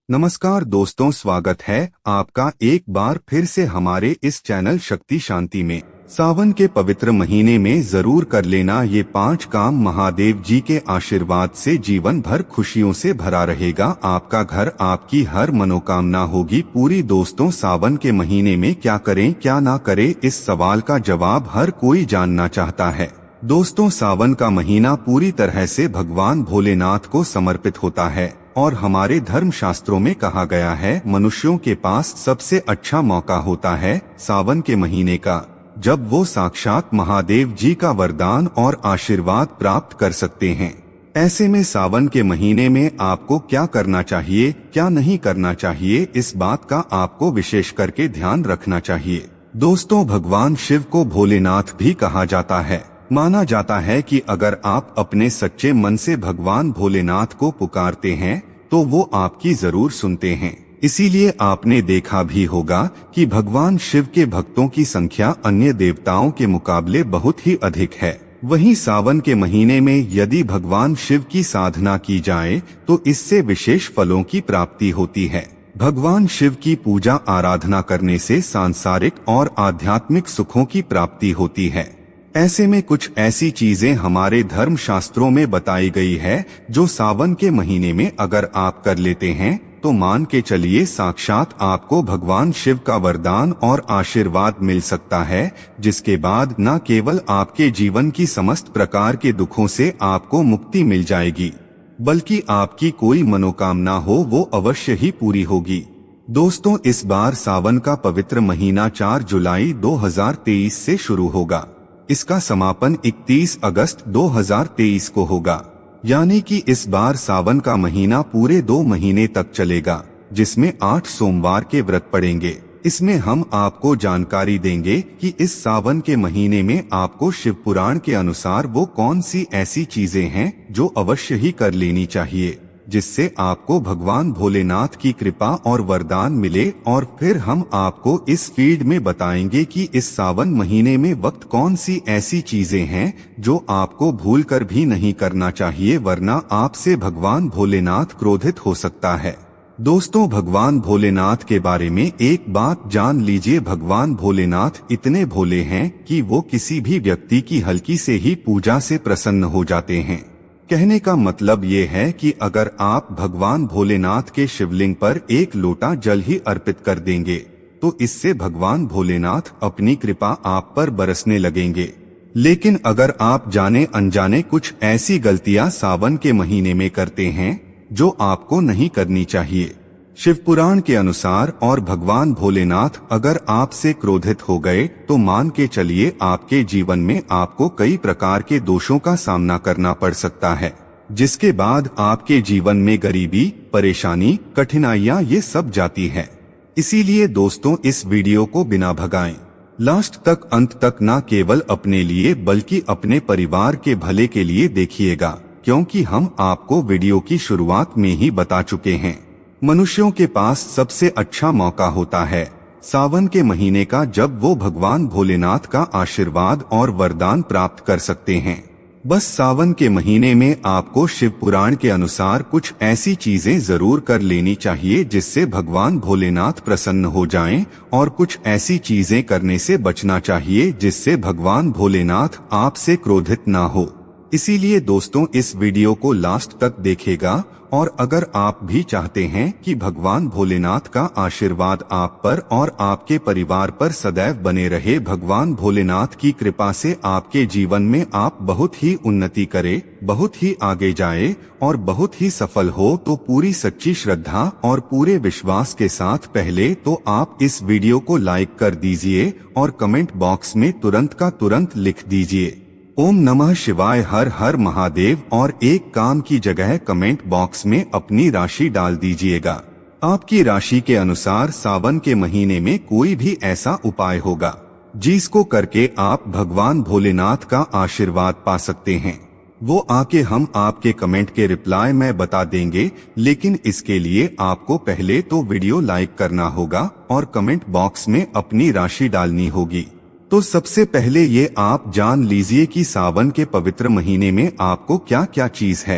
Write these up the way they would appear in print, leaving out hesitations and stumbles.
नमस्कार दोस्तों, स्वागत है आपका एक बार फिर से हमारे इस चैनल शक्ति शांति में। सावन के पवित्र महीने में जरूर कर लेना ये 5 काम। महादेव जी के आशीर्वाद से जीवन भर खुशियों से भरा रहेगा आपका घर, आपकी हर मनोकामना होगी पूरी। दोस्तों, सावन के महीने में क्या करें क्या ना करें, इस सवाल का जवाब हर कोई जानना चाहता है। दोस्तों, सावन का महीना पूरी तरह से भगवान भोलेनाथ को समर्पित होता है और हमारे धर्म शास्त्रों में कहा गया है मनुष्यों के पास सबसे अच्छा मौका होता है सावन के महीने का, जब वो साक्षात महादेव जी का वरदान और आशीर्वाद प्राप्त कर सकते हैं। ऐसे में सावन के महीने में आपको क्या करना चाहिए क्या नहीं करना चाहिए, इस बात का आपको विशेष करके ध्यान रखना चाहिए। दोस्तों, भगवान शिव को भोलेनाथ भी कहा जाता है। माना जाता है कि अगर आप अपने सच्चे मन से भगवान भोलेनाथ को पुकारते हैं तो वो आपकी जरूर सुनते हैं। इसीलिए आपने देखा भी होगा कि भगवान शिव के भक्तों की संख्या अन्य देवताओं के मुकाबले बहुत ही अधिक है। वहीं सावन के महीने में यदि भगवान शिव की साधना की जाए तो इससे विशेष फलों की प्राप्ति होती है। भगवान शिव की पूजा आराधना करने से सांसारिक और आध्यात्मिक सुखों की प्राप्ति होती है। ऐसे में कुछ ऐसी चीजें हमारे धर्म शास्त्रों में बताई गई है जो सावन के महीने में अगर आप कर लेते हैं तो मान के चलिए साक्षात आपको भगवान शिव का वरदान और आशीर्वाद मिल सकता है, जिसके बाद न केवल आपके जीवन की समस्त प्रकार के दुखों से आपको मुक्ति मिल जाएगी, बल्कि आपकी कोई मनोकामना हो वो अवश्य ही पूरी होगी। दोस्तों, इस बार सावन का पवित्र महीना 4 जुलाई 2023 से शुरू होगा। इसका समापन 31 अगस्त 2023 को होगा, यानी कि इस बार सावन का महीना पूरे 2 महीने तक चलेगा, जिसमें 8 सोमवार के व्रत पड़ेंगे। इसमें हम आपको जानकारी देंगे कि इस सावन के महीने में आपको शिव पुराण के अनुसार वो कौन सी ऐसी चीजें हैं जो अवश्य ही कर लेनी चाहिए, जिससे आपको भगवान भोलेनाथ की कृपा और वरदान मिले। और फिर हम आपको इस फील्ड में बताएंगे कि इस सावन महीने में वक्त कौन सी ऐसी चीजें हैं जो आपको भूलकर भी नहीं करना चाहिए, वरना आपसे भगवान भोलेनाथ क्रोधित हो सकता है। दोस्तों, भगवान भोलेनाथ के बारे में एक बात जान लीजिए। भगवान भोलेनाथ इतने भोले हैं कि वो किसी भी व्यक्ति की हल्की से ही पूजा से प्रसन्न हो जाते हैं। कहने का मतलब ये है कि अगर आप भगवान भोलेनाथ के शिवलिंग पर 1 लोटा जल ही अर्पित कर देंगे तो इससे भगवान भोलेनाथ अपनी कृपा आप पर बरसने लगेंगे। लेकिन अगर आप जाने अनजाने कुछ ऐसी गलतियां सावन के महीने में करते हैं जो आपको नहीं करनी चाहिए, शिव पुराण के अनुसार, और भगवान भोलेनाथ अगर आपसे क्रोधित हो गए तो मान के चलिए आपके जीवन में आपको कई प्रकार के दोषों का सामना करना पड़ सकता है, जिसके बाद आपके जीवन में गरीबी, परेशानी, कठिनाइयां ये सब जाती है। इसीलिए दोस्तों, इस वीडियो को बिना भगाएं लास्ट तक, अंत तक न केवल अपने लिए बल्कि अपने परिवार के भले के लिए देखिएगा, क्योंकि हम आपको वीडियो की शुरुआत में ही बता चुके हैं मनुष्यों के पास सबसे अच्छा मौका होता है सावन के महीने का, जब वो भगवान भोलेनाथ का आशीर्वाद और वरदान प्राप्त कर सकते हैं। बस सावन के महीने में आपको शिव पुराण के अनुसार कुछ ऐसी चीजें जरूर कर लेनी चाहिए जिससे भगवान भोलेनाथ प्रसन्न हो जाएं, और कुछ ऐसी चीजें करने से बचना चाहिए जिससे भगवान भोलेनाथ आपसे क्रोधित ना हो। इसीलिए दोस्तों, इस वीडियो को लास्ट तक देखिएगा। और अगर आप भी चाहते हैं कि भगवान भोलेनाथ का आशीर्वाद आप पर और आपके परिवार पर सदैव बने रहे, भगवान भोलेनाथ की कृपा से आपके जीवन में आप बहुत ही उन्नति करें, बहुत ही आगे जाए और बहुत ही सफल हो, तो पूरी सच्ची श्रद्धा और पूरे विश्वास के साथ पहले तो आप इस वीडियो को लाइक कर दीजिए और कमेंट बॉक्स में तुरंत का तुरंत लिख दीजिए ओम नमः शिवाय, हर हर महादेव, और एक काम की जगह कमेंट बॉक्स में अपनी राशि डाल दीजिएगा। आपकी राशि के अनुसार सावन के महीने में कोई भी ऐसा उपाय होगा जिसको करके आप भगवान भोलेनाथ का आशीर्वाद पा सकते हैं, वो आके हम आपके कमेंट के रिप्लाई में बता देंगे। लेकिन इसके लिए आपको पहले तो वीडियो लाइक करना होगा और कमेंट बॉक्स में अपनी राशि डालनी होगी। तो सबसे पहले ये आप जान लीजिए कि सावन के पवित्र महीने में आपको क्या क्या चीज है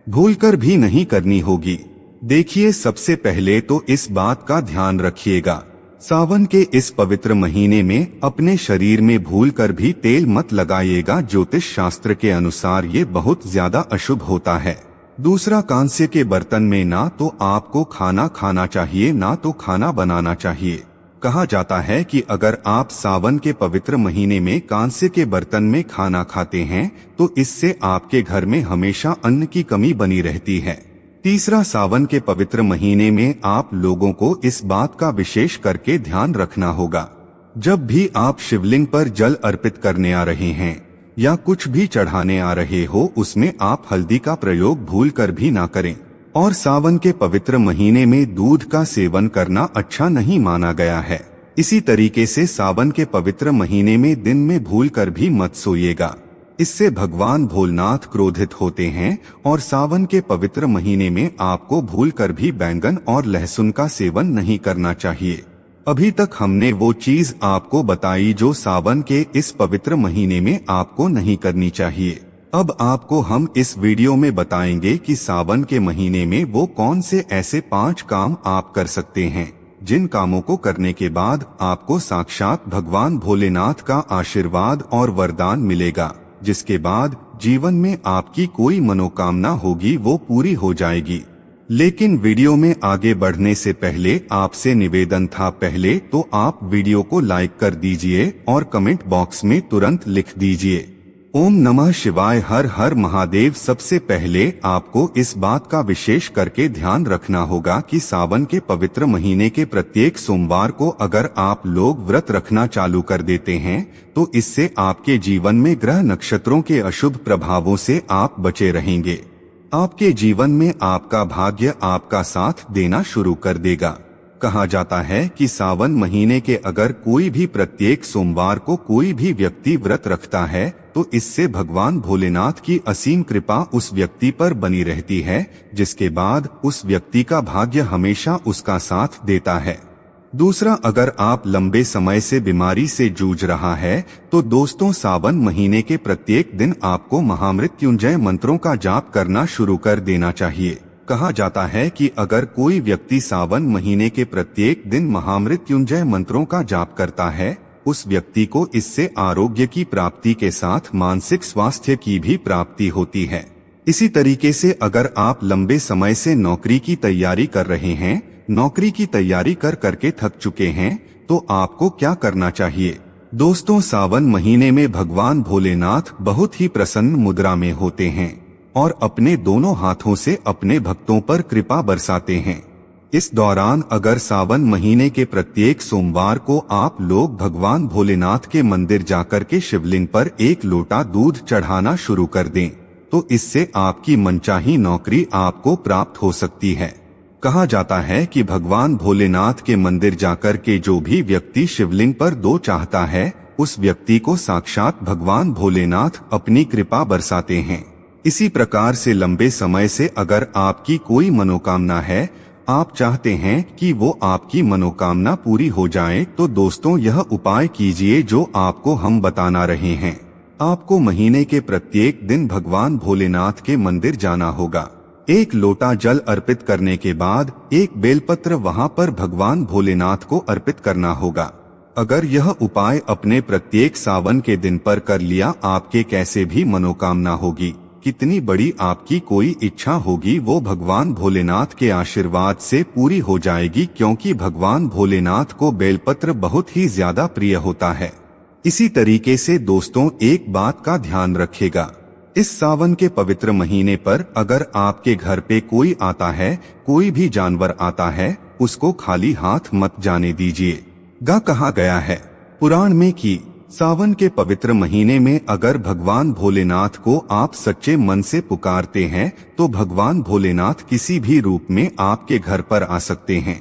भूलकर भी नहीं करनी होगी। देखिए, सबसे पहले तो इस बात का ध्यान रखिएगा, सावन के इस पवित्र महीने में अपने शरीर में भूलकर भी तेल मत लगाइएगा। ज्योतिष शास्त्र के अनुसार ये बहुत ज्यादा अशुभ होता है। दूसरा, कांसे के बर्तन में ना तो आपको खाना खाना चाहिए ना तो खाना बनाना चाहिए। कहा जाता है कि अगर आप सावन के पवित्र महीने में कांसे के बर्तन में खाना खाते हैं तो इससे आपके घर में हमेशा अन्न की कमी बनी रहती है। तीसरा, सावन के पवित्र महीने में आप लोगों को इस बात का विशेष करके ध्यान रखना होगा, जब भी आप शिवलिंग पर जल अर्पित करने आ रहे हैं या कुछ भी चढ़ाने आ रहे हो, उसमें आप हल्दी का प्रयोग भूलकर भी ना करें। और सावन के पवित्र महीने में दूध का सेवन करना अच्छा नहीं माना गया है। इसी तरीके से सावन के पवित्र महीने में दिन में भूलकर भी मत सोइएगा, इससे भगवान भोलेनाथ क्रोधित होते हैं। और सावन के पवित्र महीने में आपको भूलकर भी बैंगन और लहसुन का सेवन नहीं करना चाहिए। अभी तक हमने वो चीज आपको बताई जो सावन के इस पवित्र महीने में आपको नहीं करनी चाहिए। अब आपको हम इस वीडियो में बताएंगे कि सावन के महीने में वो कौन से ऐसे 5 काम आप कर सकते हैं जिन कामों को करने के बाद आपको साक्षात भगवान भोलेनाथ का आशीर्वाद और वरदान मिलेगा, जिसके बाद जीवन में आपकी कोई मनोकामना होगी वो पूरी हो जाएगी। लेकिन वीडियो में आगे बढ़ने से पहले आपसे निवेदन था, पहले तो आप वीडियो को लाइक कर दीजिए और कमेंट बॉक्स में तुरंत लिख दीजिए ओम नमः शिवाय, हर हर महादेव। सबसे पहले आपको इस बात का विशेष करके ध्यान रखना होगा कि सावन के पवित्र महीने के प्रत्येक सोमवार को अगर आप लोग व्रत रखना चालू कर देते हैं तो इससे आपके जीवन में ग्रह नक्षत्रों के अशुभ प्रभावों से आप बचे रहेंगे। आपके जीवन में आपका भाग्य आपका साथ देना शुरू कर देगा। कहा जाता है कि सावन महीने के अगर कोई भी प्रत्येक सोमवार को कोई भी व्यक्ति व्रत रखता है तो इससे भगवान भोलेनाथ की असीम कृपा उस व्यक्ति पर बनी रहती है, जिसके बाद उस व्यक्ति का भाग्य हमेशा उसका साथ देता है। दूसरा, अगर आप लंबे समय से बीमारी से जूझ रहा है तो दोस्तों, सावन महीने के प्रत्येक दिन आपको महामृत्युंजय मंत्रों का जाप करना शुरू कर देना चाहिए। कहा जाता है कि अगर कोई व्यक्ति सावन महीने के प्रत्येक दिन महामृत्युंजय मंत्रों का जाप करता है, उस व्यक्ति को इससे आरोग्य की प्राप्ति के साथ मानसिक स्वास्थ्य की भी प्राप्ति होती है। इसी तरीके से अगर आप लंबे समय से नौकरी की तैयारी कर रहे हैं, नौकरी की तैयारी कर करके थक चुके हैं, तो आपको क्या करना चाहिए? दोस्तों, सावन महीने में भगवान भोलेनाथ बहुत ही प्रसन्न मुद्रा में होते हैं और अपने दोनों हाथों से अपने भक्तों पर कृपा बरसाते हैं। इस दौरान अगर सावन महीने के प्रत्येक सोमवार को आप लोग भगवान भोलेनाथ के मंदिर जाकर के शिवलिंग पर 1 लोटा दूध चढ़ाना शुरू कर दें तो इससे आपकी मनचाही नौकरी आपको प्राप्त हो सकती है। कहा जाता है कि भगवान भोलेनाथ के मंदिर जाकर के जो भी व्यक्ति शिवलिंग पर 2 चाहता है, उस व्यक्ति को साक्षात भगवान भोलेनाथ अपनी कृपा बरसाते हैं। इसी प्रकार से लंबे समय से अगर आपकी कोई मनोकामना है, आप चाहते हैं कि वो आपकी मनोकामना पूरी हो जाए, तो दोस्तों यह उपाय कीजिए जो आपको हम बताना रहे हैं। आपको महीने के प्रत्येक दिन भगवान भोलेनाथ के मंदिर जाना होगा। 1 लोटा जल अर्पित करने के बाद 1 बेलपत्र वहां पर भगवान भोलेनाथ को अर्पित करना होगा। अगर यह उपाय अपने प्रत्येक सावन के दिन पर कर लिया, आपके कैसे भी मनोकामना होगी, कितनी बड़ी आपकी कोई इच्छा होगी, वो भगवान भोलेनाथ के आशीर्वाद से पूरी हो जाएगी, क्योंकि भगवान भोलेनाथ को बेलपत्र बहुत ही ज्यादा प्रिय होता है। इसी तरीके से दोस्तों, एक बात का ध्यान रखिएगा, इस सावन के पवित्र महीने पर अगर आपके घर पे कोई आता है, कोई भी जानवर आता है, उसको खाली हाथ मत जाने दीजिए। कहा गया है पुराण में कि सावन के पवित्र महीने में अगर भगवान भोलेनाथ को आप सच्चे मन से पुकारते हैं तो भगवान भोलेनाथ किसी भी रूप में आपके घर पर आ सकते हैं।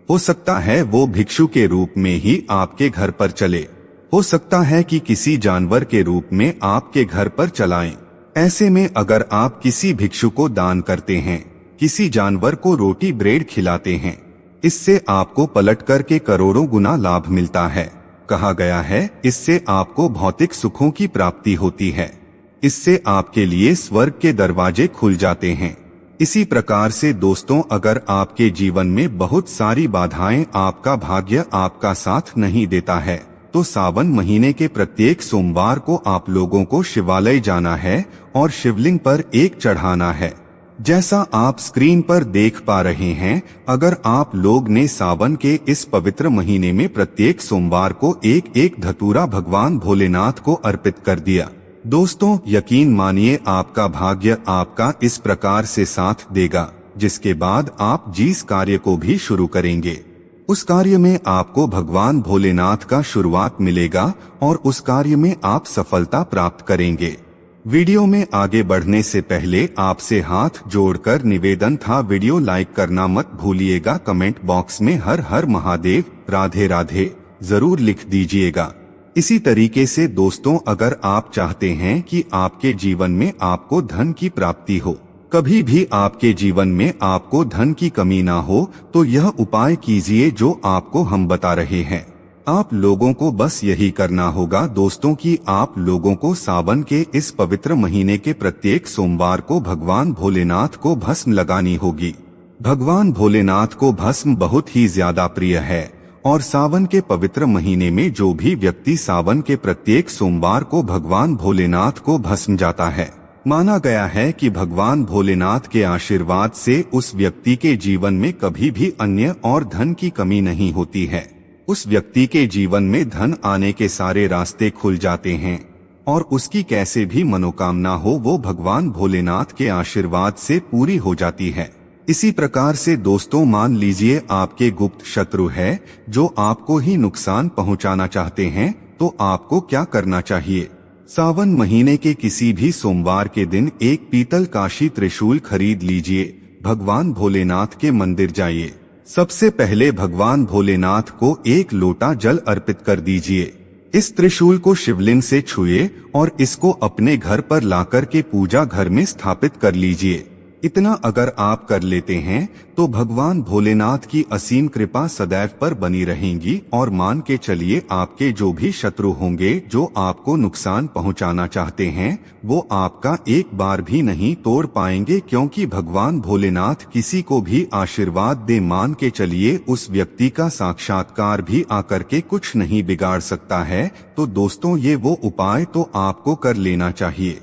हो सकता है वो भिक्षु के रूप में ही आपके घर पर चले, हो सकता है कि किसी जानवर के रूप में आपके घर पर चलाएं। ऐसे में अगर आप किसी भिक्षु को दान करते हैं, किसी जानवर को रोटी ब्रेड खिलाते हैं, इससे आपको पलट करके करोड़ों गुना लाभ मिलता है। कहा गया है इससे आपको भौतिक सुखों की प्राप्ति होती है, इससे आपके लिए स्वर्ग के दरवाजे खुल जाते हैं। इसी प्रकार से दोस्तों, अगर आपके जीवन में बहुत सारी बाधाएं, आपका भाग्य आपका साथ नहीं देता है, तो सावन महीने के प्रत्येक सोमवार को आप लोगों को शिवालय जाना है और शिवलिंग पर एक चढ़ाना है। जैसा आप स्क्रीन पर देख पा रहे हैं, अगर आप लोग ने सावन के इस पवित्र महीने में प्रत्येक सोमवार को एक एक धतूरा भगवान भोलेनाथ को अर्पित कर दिया, दोस्तों यकीन मानिए आपका भाग्य आपका इस प्रकार से साथ देगा, जिसके बाद आप जिस कार्य को भी शुरू करेंगे उस कार्य में आपको भगवान भोलेनाथ का शुरुआत मिलेगा और उस कार्य में आप सफलता प्राप्त करेंगे। वीडियो में आगे बढ़ने से पहले आपसे हाथ जोड़कर निवेदन था, वीडियो लाइक करना मत भूलिएगा। कमेंट बॉक्स में हर हर महादेव, राधे राधे जरूर लिख दीजिएगा। इसी तरीके से दोस्तों, अगर आप चाहते हैं कि आपके जीवन में आपको धन की प्राप्ति हो, कभी भी आपके जीवन में आपको धन की कमी ना हो, तो यह उपाय कीजिए जो आपको हम बता रहे हैं। आप लोगों को बस यही करना होगा दोस्तों कि आप लोगों को सावन के इस पवित्र महीने के प्रत्येक सोमवार को भगवान भोलेनाथ को भस्म लगानी होगी। भगवान भोलेनाथ को भस्म बहुत ही ज्यादा प्रिय है और सावन के पवित्र महीने में जो भी व्यक्ति सावन के प्रत्येक सोमवार को भगवान भोलेनाथ को भस्म जाता है, माना गया है कि भगवान भोलेनाथ के आशीर्वाद से उस व्यक्ति के जीवन में कभी भी अन्य और धन की कमी नहीं होती है। उस व्यक्ति के जीवन में धन आने के सारे रास्ते खुल जाते हैं और उसकी कैसे भी मनोकामना हो वो भगवान भोलेनाथ के आशीर्वाद से पूरी हो जाती है। इसी प्रकार से दोस्तों, मान लीजिए आपके गुप्त शत्रु है जो आपको ही नुकसान पहुंचाना चाहते हैं, तो आपको क्या करना चाहिए? सावन महीने के किसी भी सोमवार के दिन एक पीतल काशी त्रिशूल खरीद लीजिए, भगवान भोलेनाथ के मंदिर जाइए। सबसे पहले भगवान भोलेनाथ को एक लोटा जल अर्पित कर दीजिए। इस त्रिशूल को शिवलिंग से छुए और इसको अपने घर पर लाकर के पूजा घर में स्थापित कर लीजिए। इतना अगर आप कर लेते हैं तो भगवान भोलेनाथ की असीम कृपा सदैव पर बनी रहेगी और मान के चलिए आपके जो भी शत्रु होंगे जो आपको नुकसान पहुंचाना चाहते हैं, वो आपका एक बार भी नहीं तोड़ पाएंगे, क्योंकि भगवान भोलेनाथ किसी को भी आशीर्वाद दे, मान के चलिए उस व्यक्ति का साक्षात्कार भी आकर के कुछ नहीं बिगाड़ सकता है। तो दोस्तों, ये वो उपाय तो आपको कर लेना चाहिए।